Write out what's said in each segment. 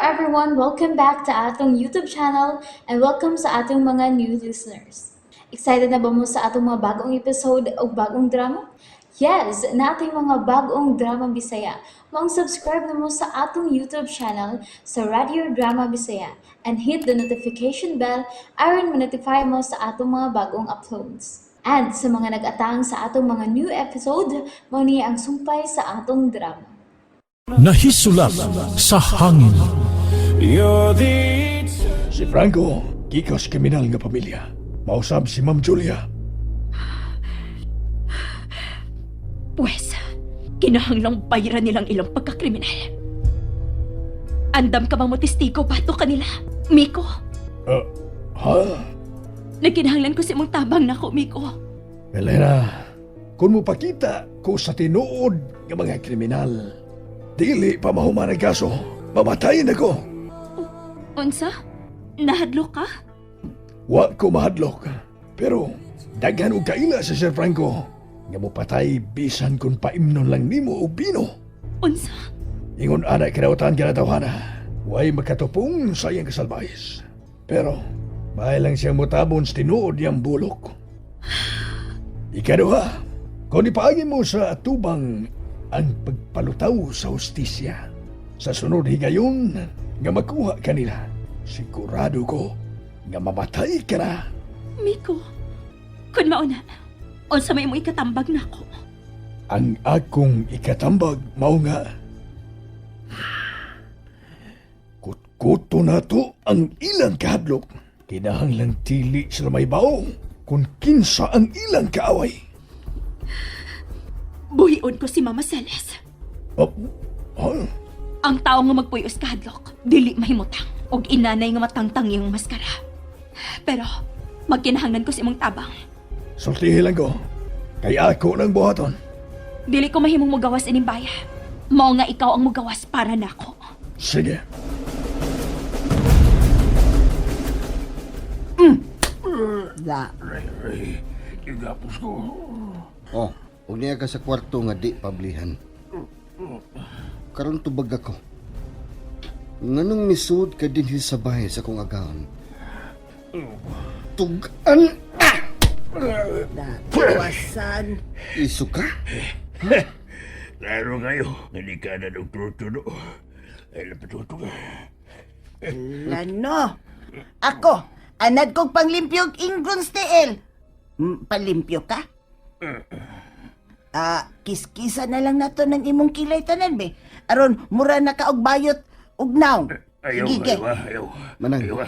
everyone! Welcome back to atong YouTube channel and welcome sa atong mga new listeners. Excited na ba mo sa atong mga bagong episode o bagong drama? Yes, na ating mga bagong drama Bisaya. Mag-subscribe na mo sa atong YouTube channel sa Radio Drama Bisaya and hit the notification bell aron ma-notify mo sa atong mga bagong uploads. And sa mga nag-atang sa atong mga new episode, mo niya ang sumpay sa atong drama. Nahisulat sa hangin. Si Franco, gikas kriminal nga pamilya. Mausab si Ma'am Julia. Pwes, kinahanglang bayaran nilang ilang pagkakriminal. Andam ka bang mo testigo bato kanila, Miko? Ha? Nagkinahanglan ko si mong tabang nako, Miko. Elena, kung mo pakita ko sa tinuod ng mga kriminal, dili pa mahuman ang kaso, mamatayin ako. Unsa? Nahadlok ka? Wa ko mahadlok. Pero, daghan og kaila sa Sir Franco. Nga mo patay bisan kung paimnon lang nimo o bino. Unsa? Ingon anak kinautan ka na tawhana. Way makatupong sayang kasalbahis. Pero, bahay lang siyang mutabon sa tinuod niyang bulok. Ikaduha, kung ipaagin mo sa atubang ang pagpalutaw sa hustisya. Sa sunod higayon nga makuha kanila, sigurado ko nga mamatay ka na. Miko, kun mauna, unsa may mo ikatambag nako? Ang akong ikatambag mao nga kutkuto na to ang ilang kahadlok. Kinahanglang tili sila may bao kung kinsa ang ilang kaaway. Buhion ko si Mama Celes. Oh, Ang tao nga magpuyos kahadlok, dili mahimutang, og inanay nga matangtang yung maskara. Pero, magkinahanglan ko si mong tabang. sultihin lang ko. Kaya ako nang buhaton. Dili ko mahimong mugawas ining baya. Mao nga ikaw ang mugawas para nako. Sige. Igapos ko. Oh, huwag niya ka sa kwarto nga di pablihan. Karon tubag ako. Nganong misud ka din sa bahay sa kong agawon? Tugan! Nakuwasan. Isu ka? Klaro kayo, hindi ka na nagtutuno. Ay, lapatuto ka. Lano? Ako, anad kong panglimpyo ingron stiil. Panlimpyo ka? Kiskisa na lang nato ng imong kilay tanan, be. Aron, mura na ka og bayot og naong. Ayaw, Sige, ayaw. Manang, Ayaw.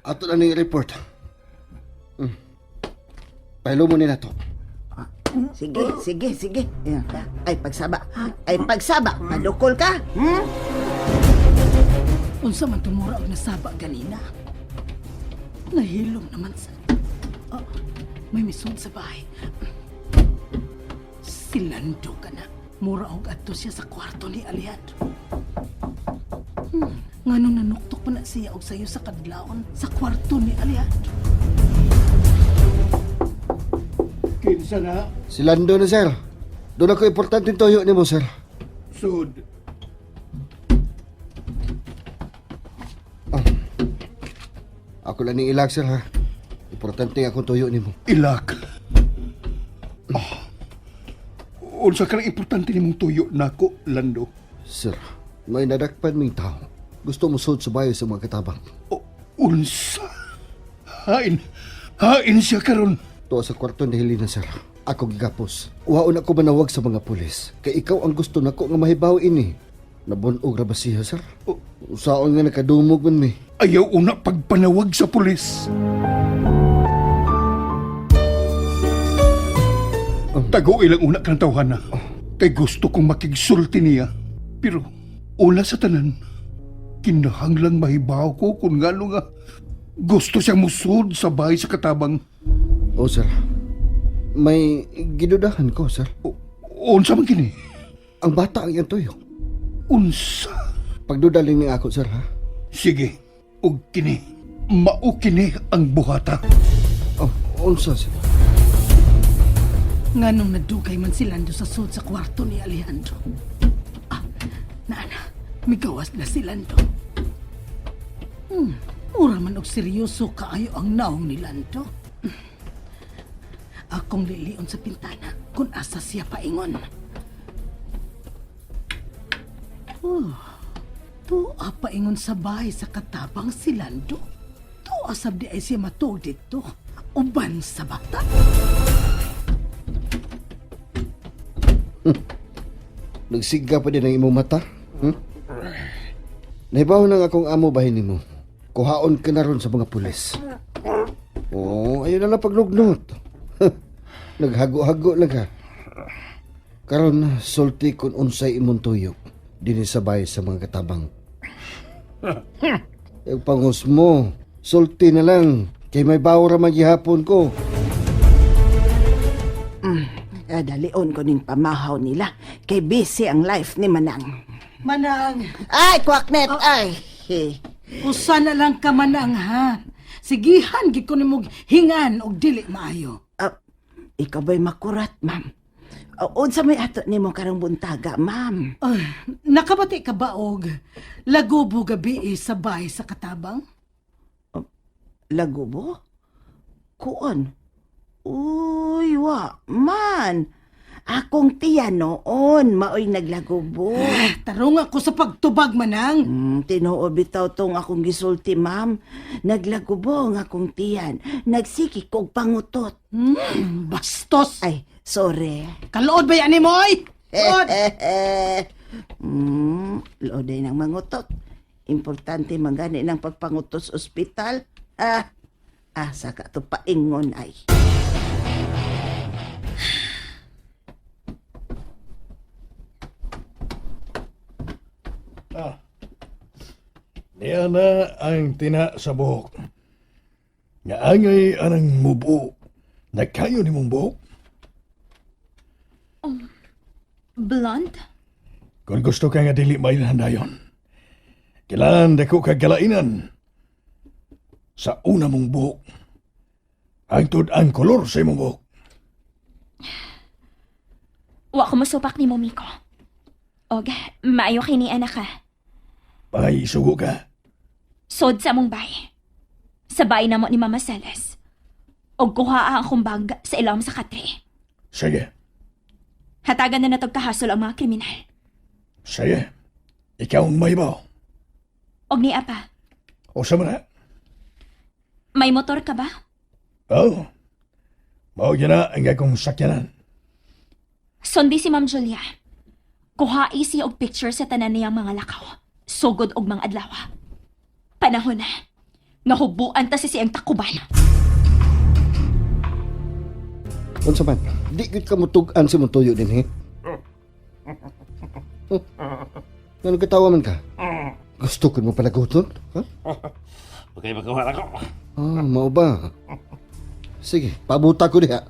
ato na ni report. Pahilo mo nila to. sige. Ay, pagsaba. Madukol ka? Unsa man tumura og nasaba ganina? Nahilom naman sa... may misod sa bahay. Silando ka na. Mura og adto siya sa kwarto ni Alejandro. Nganong nanuktok pa na siya og sayo sa kadlawon sa kwarto ni Alejandro. Kinsa na, Silando na, sir. Doon ako importante toyo ni mo, sir. sud. Ako lang ni ilag, sir, ha? Importante akong toyo ni mo. Ilak. Unsa ka lang importante nimong tuyo nako, Lando? Sir, may nadakpan ming tao. Gusto mo sud sa bayo sa mga katabang. Unsa? Hain siya karon. Tuwa sa kwarto ni Helena, sir. Ako gigapos. Waon ako manawag sa mga pulis. Kay ikaw ang gusto nako nga mahibaw ini. Nabunog ra ba siya, sir? Usaon nga nakadumog man mi. Ayaw una pagpanawag sa pulis. Tago ilang una kang tawhana. Kay gusto kong makigsulti niya. Pero una sa tanan, kinahanglang mahibaw ko kung ngano nga gusto siyang musud sa bahay sa katabang. Oh, sir. May gidudahan ko, sir. Unsa man kini? Ang bata ang iyang tuyo. Unsa? Pagdudaling ni ako, sir, ha? Sige, ug kini. Mao kini ang buhata. Oh, unsa, sir? Nganong nadugay man si Lando sa sud sa kwarto ni Alejandro. Naana, migawas na si Lando. Mura man og seryoso kaayo ang naong ni Lando. Akong lilion sa pintana kung asa siya paingon. Tuwa paingon sa bahay sa katabang si Lando. Tuwa sab di ay siya matuog dito. Uban sa bata. Nagsiga pa din ang imong mata. Nahibaw nang akong amo bahin nimo. Kuhaon ka na ron sa mga pulis. Ayun na lang paglugnot. Naghago-hago lang ka. Karon sulti kung unsay imong tuyok dinhi sa bahay sa mga katabang. Yung pangus mo, sulti na lang. Kay may bawra magyahapon ko. Dalion ko ning pamahaw nila. Kay busy ang life ni Manang. Manang, Ay, kwaknet! Ay! usa na lang ka manang ha. Sigihan gid ko nimo hingan og dili maayo. Ikaw ba'y makurat, ma'am? Unsa may ato nimo karong buntaga, ma'am? Nakabati ka ba og lagubo gabi sa bahay sa katabang? Lagubo? Kuon? Uy, wa, man. Akong tiya noon, maoy naglagubo. Tarong ako sa pagtubag manang. Tinuod bitaw tong akong gisulti, ma'am. Naglagubo ang akong tiyan. Nagsikik og pangutot. Bastos. Ay, sorry. Kalood ba yan ni Moy? Lood. Looday ng mangutot. Importante mangani ng pagpangutos ospital. Saka to paingon ay. Niya na ang tina sa buhok. Nga angay anang mubo. Nagkayo ni mong buhok. Blonde? Kung gusto ka nga dili mailan dayon. Kailangan dako kagalainan sa una mong buhok. Angtod ang kolor sa imong buhok. Wa ko masupak ni Momiko. Og, maayo kini anak ka. Pangay isugo ka. Sod sa among bay. Sa bay na mo ni Mama Celes. Og kuha ang akong bag sa ilawom sa katre. Sige. Hatagan na natog kahasol ang mga kriminal. Sige. Ikaw ang mahibaw. Og ni Apa, O sa mana? may motor ka ba? Oo. Mao yun na ang akong sakyanan. Sundi si Ma'am Julia. Kuhai siya og picture sa tanan niyang mga lakaw. Sugod og mga adlaw. Panahon na. Nga hubuan ta si siyang takuban. Unsa man? Di gid ka mutug-an si mong tuyo din, he? Ano katawa man ka? Gusto ko mo palaguton? Ha? Okay, magkawala ko. Mao ba? Sige, pabuta ko diha.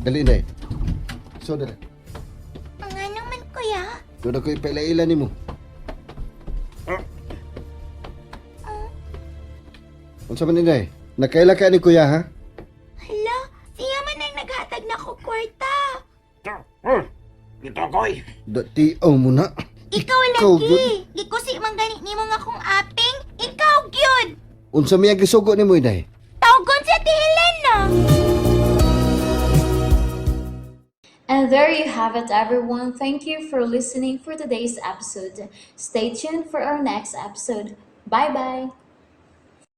Dali na. So, dali. Nga naman, kuya. Doon ako ipaila-ila ni mo. Unsa man inday? Nakaila ka ni kuya, ha? Hala, siya man ang naghatag na ko kwarta. Ito ko'y. Dati, mo na. Ikaw Ikaw, lagi. Gikusi man ganit ni mo nga kong aping. Ikaw, gyud. Unsa miya gisugo ni mo, inday? Tawgon sa tihilan na. And there you have it, everyone. Thank you for listening for today's episode. Stay tuned for our next episode. Bye bye.